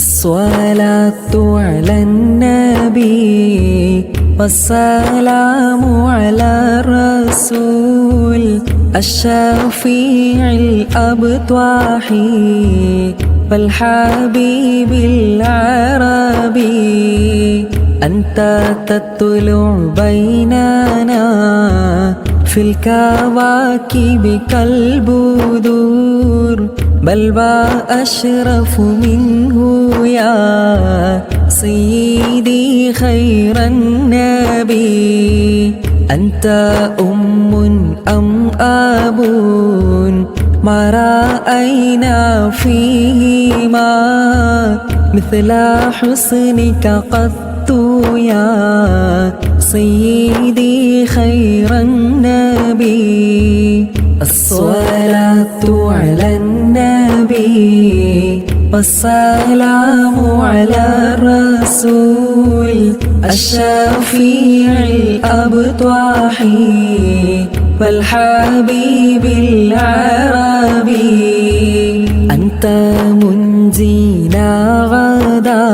الصلاة على النبي والسلام على الرسول الشفيع الأبطح والحبيب العربي. أنت تطلع بيننا في الكواكب كالبدور، بل وأشرف منه يا سيدي خير النبي. أنت أم أم أب ما رأينا فيهما مثل حسنك قط يا سيدي خير النبي. الصلاة على النبي والسلام على الرسول الشفيع الأبطح والحبيب العربي. أنت منجينا غدا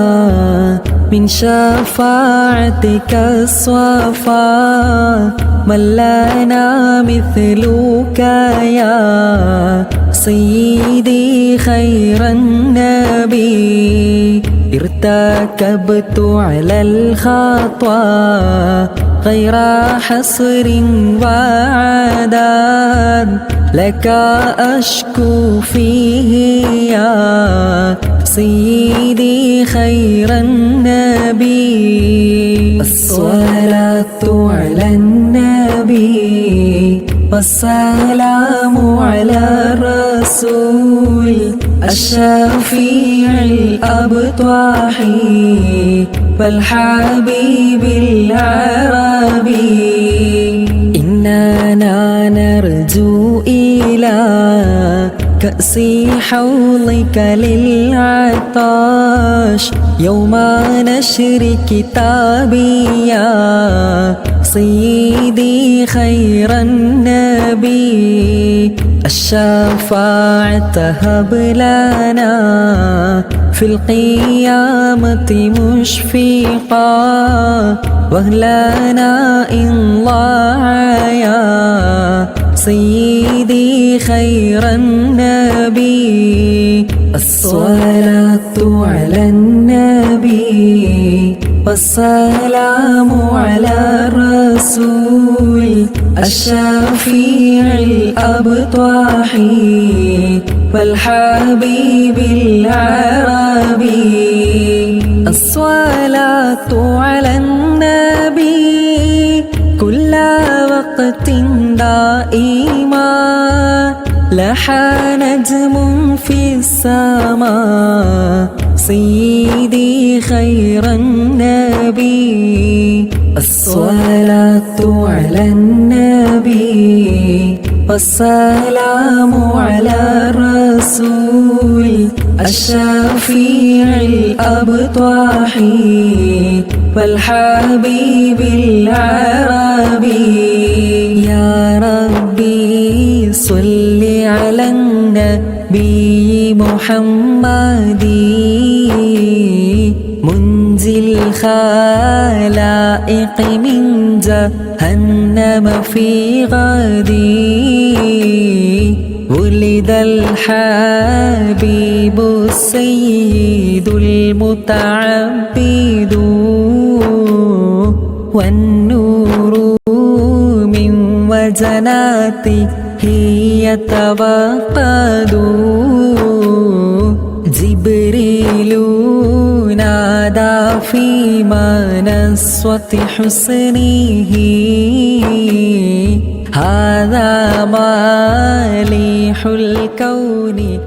من شفاعتك الصفا، من لنا مثلك يا سيدي خير النبي. ارتكبت على الخطا غير حصر وعداد، لك أشكو فيه يا سيدي خير النبي. الصلاة على النبي والسلام على الرسول الشفيع الأبطح والحبيب العربي. إننا نرجو إلى كأس حوضك للعطاش يوم نشر كتابي يا سيدي خير النبي. الشفاعة هب لنا في القيامة مشفقا، واهلنا إن ضاع يا سيدي خير النبي. الصلاة على النبي والسلام على الرسول الشفيع الأبطح والحبيب العربي. الصلاة على النبي كل وقت دائما، لحى نجم في السماء سيدي خير النبي. الصلاة على النبي والسلام على الرسول الشفيع الأبطح والحبيب العربي. يا ربي صل على النبي محمد منزل الخلائق من جهنم في غدي. ولد الحبيب السيد المتعبد، والنور من وجناته يتوقد. جبريل نادى في منصة حسنه، هذا مالح الكون